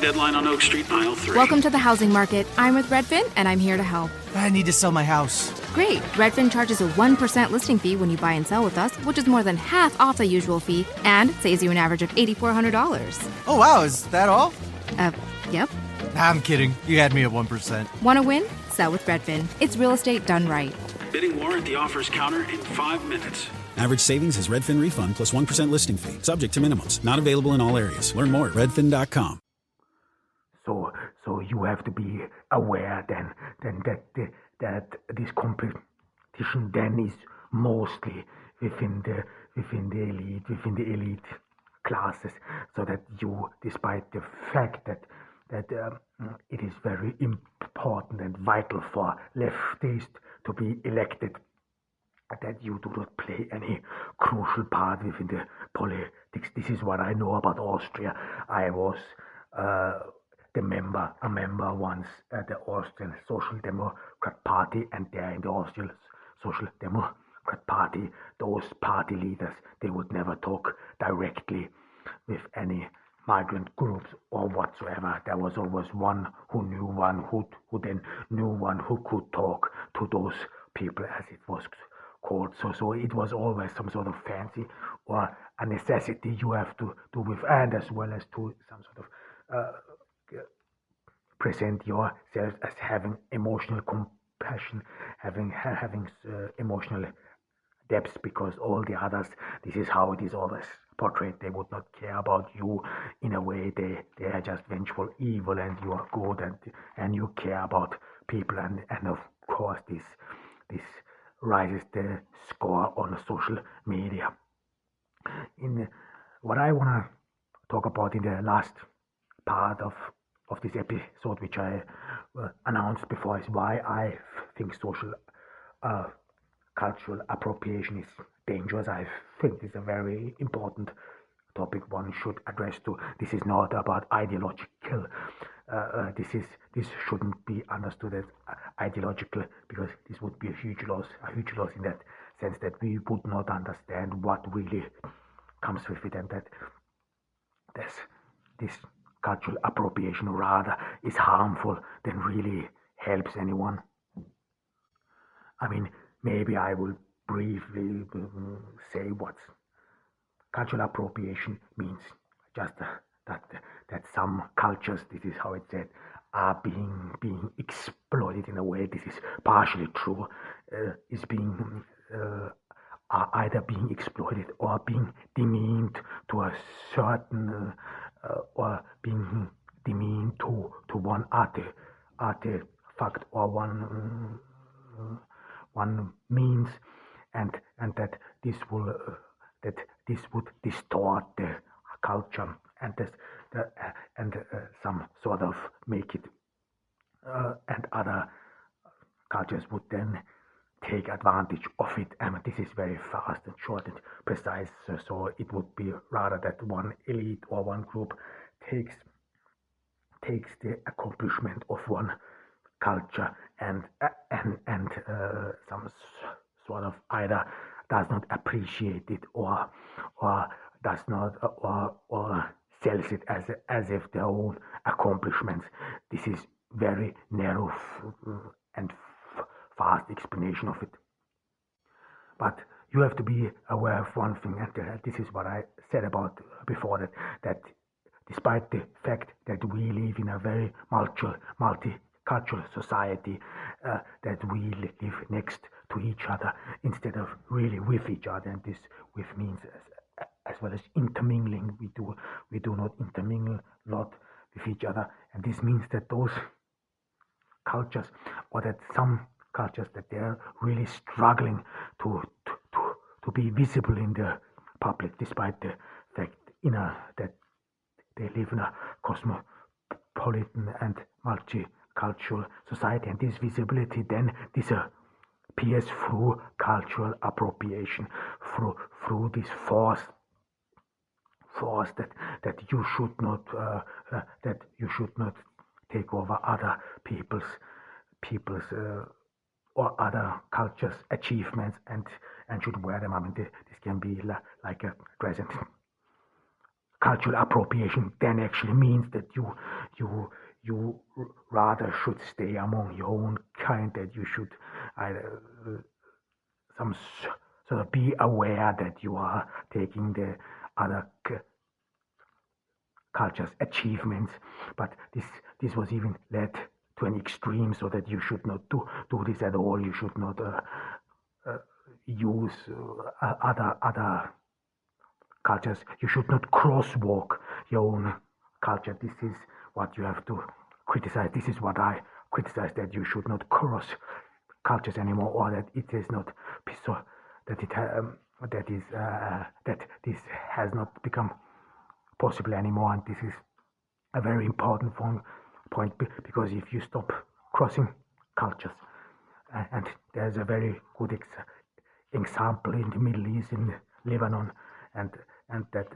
deadline on Oak Street, aisle 3. Welcome to the housing market. I'm with Redfin, and I'm here to help. I need to sell my house. Great. Redfin charges a 1% listing fee when you buy and sell with us, which is more than half off the usual fee, and saves you an average of $8,400. Oh, wow. Is that all? Yep. I'm kidding. You had me at 1%. Want to win? Sell with Redfin. It's real estate done right. Bidding war at the offers counter in 5 minutes. Average savings is Redfin refund plus 1% listing fee. Subject to minimums. Not available in all areas. Learn more at redfin.com. So you have to be aware then that this competition then is mostly within the elite classes, so that you, despite the fact that it is very important and vital for leftists to be elected, that you do not play any crucial part within the politics. This is what I know about Austria. I was a member once at the Austrian Social Democrat Party, and there in the Austrian Social Democrat Party, those party leaders, they would never talk directly with any migrant groups or whatsoever. There was always one who knew one who then knew one who could talk to those people, as it was called. So it was always some sort of fancy or a necessity you have to do with, and as well as to some sort of present yourself as having emotional compassion, having emotional depth, because all the others, this is how it is always portrayed, they would not care about you in a way. They are just vengeful evil, and you are good, and you care about people, and of course this rises the score on social media. In what I want to talk about in the last part of this episode, which I announced before, is why I think social cultural appropriation is dangerous. I think it's a very important topic one should address too. This is not about ideological. This shouldn't be understood as ideological, because this would be a huge loss in that sense, that we would not understand what really comes with it, and that this cultural appropriation rather is harmful than really helps anyone. I mean, maybe I will briefly say what cultural appropriation means. Just that some cultures, this is how it's said, are being exploited in a way. This is partially true. Are either being exploited or being demeaned to a certain or being demeaned to one artifact or one means, and that this would distort the culture, and some sort of make it, and other cultures would then take advantage of it. And this is very fast and short and precise. So it would be rather that one elite or one group takes the accomplishment of one culture and some sort of either does not appreciate it or does not or sells it as if their own accomplishments. This is very narrow and fast explanation of it. But you have to be aware of one thing, and this is what I said about before, that despite the fact that we live in a very multicultural society, that we live next to each other instead of really with each other, and this with means as well as intermingling. We do not intermingle a lot with each other, and this means that those cultures, or that some cultures, that they're really struggling to be visible in the public, despite the fact that they live in a cosmopolitan and multicultural society, and this visibility then disappears through cultural appropriation, through this force that you should not take over other people's or other cultures' achievements and should wear them. I mean, this can be like a present. Cultural appropriation then actually means that you rather should stay among your own kind, that you should some sort of be aware that you are taking the other culture's achievements, but this was even led to an extreme, so that you should not do this at all. You should not use other cultures. You should not crosswalk your own culture. This is what you have to criticize. This is what I criticize, that you should not cross cultures anymore, or that it is not so that that this has not become possible anymore. And this is a very important point, because if you stop crossing cultures, and there's a very good example in the Middle East, in Lebanon, and that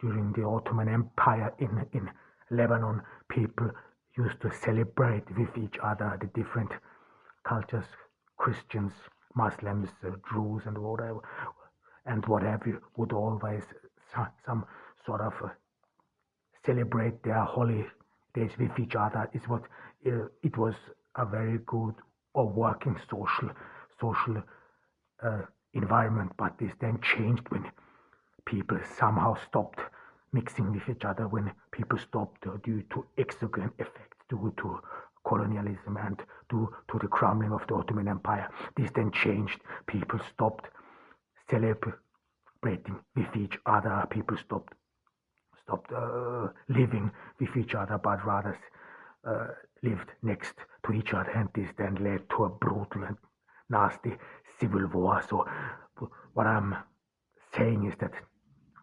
during the Ottoman Empire in Lebanon, people used to celebrate with each other the different cultures, Christians, Muslims, Jews, and what have you, would always some sort of celebrate their holidays with each other. It was a very good or working social environment, but this then changed when people somehow stopped mixing with each other, when people stopped due to exogenous effects, due to colonialism and due to the crumbling of the Ottoman Empire. This then changed. People stopped celebrating with each other. People stopped living with each other, but rather lived next to each other, and this then led to a brutal and nasty civil war. So what I'm saying is that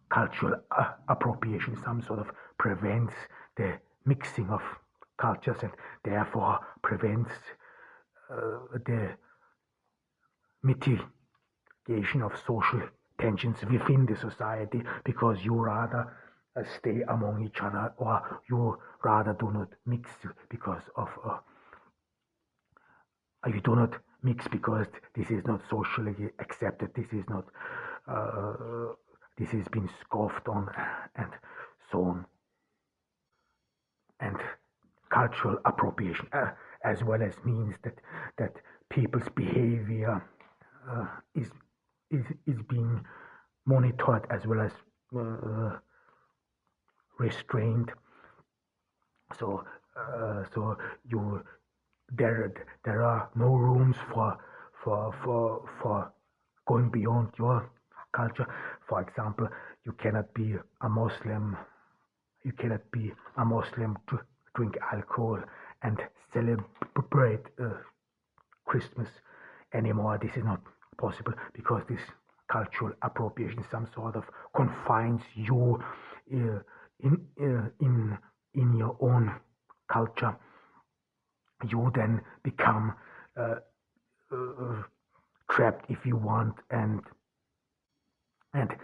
cultural appropriation some sort of prevents the mixing of cultures, and therefore prevents the mitigation of social tensions within the society, because you rather stay among each other, or you rather do not mix because of you do not mix because this is not socially accepted, this is not this is being scoffed on, and so on. And cultural appropriation as well as means that people's behavior is being monitored as well as restrained. So there are no rooms for going beyond your culture. For example, you cannot be a Muslim to drink alcohol and celebrate Christmas anymore. This is not possible, because this cultural appropriation some sort of confines you in your own culture. You then become trapped, if you want, and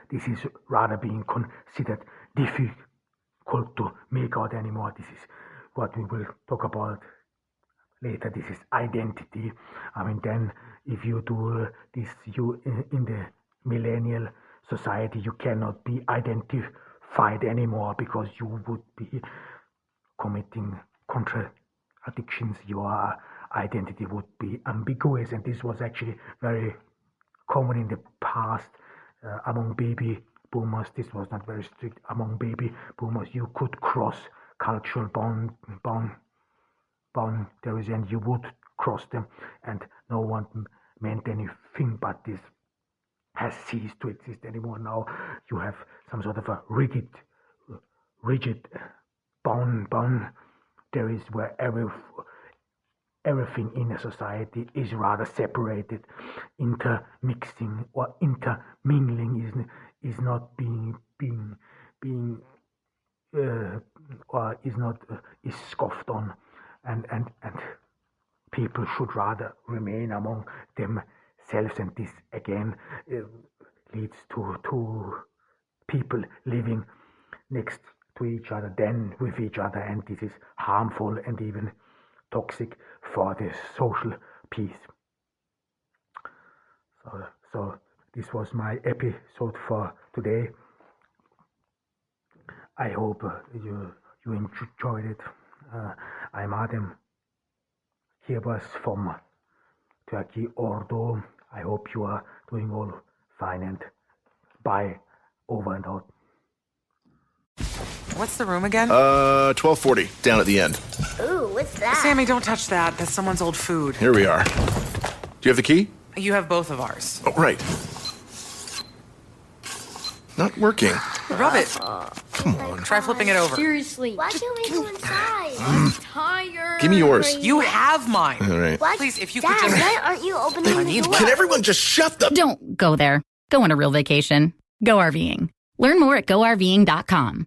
this is rather being considered difficult to make out anymore. This is what we will talk about later. This is identity. I mean, then if you do this, you in the millennial society, you cannot be identified anymore, because you would be committing contradictions. Your identity would be ambiguous, and this was actually very common in the past among baby boomers. This was not very strict among baby boomers. You could cross cultural boundaries, and you would cross them, and no one meant anything. But this has ceased to exist anymore. Now you have some sort of a rigid boundaries where everything in a society is rather separated. Intermixing or intermingling is not being or is scoffed on, and people should rather remain among themselves, and this again leads to people living next to each other than with each other, and this is harmful and even toxic for the social peace. So this was my episode for today. I hope you enjoyed it. I'm Adem. Here was from Turkey, Ordo. I hope you are doing all fine and bye. Over and out. What's the room again? 1240, down at the end. Ooh, what's that? Sammy, don't touch that. That's someone's old food. Here we are. Do you have the key? You have both of ours. Oh, right. Not working. Rub it. Come on. Try flipping it over. Seriously. Why can't we go inside? I'm tired. Give me yours. You have mine. All right. What? Please, if you Dad, could just... why aren't you opening the door? Can everyone just shut the... Don't go there. Go on a real vacation. Go RVing. Learn more at GoRVing.com.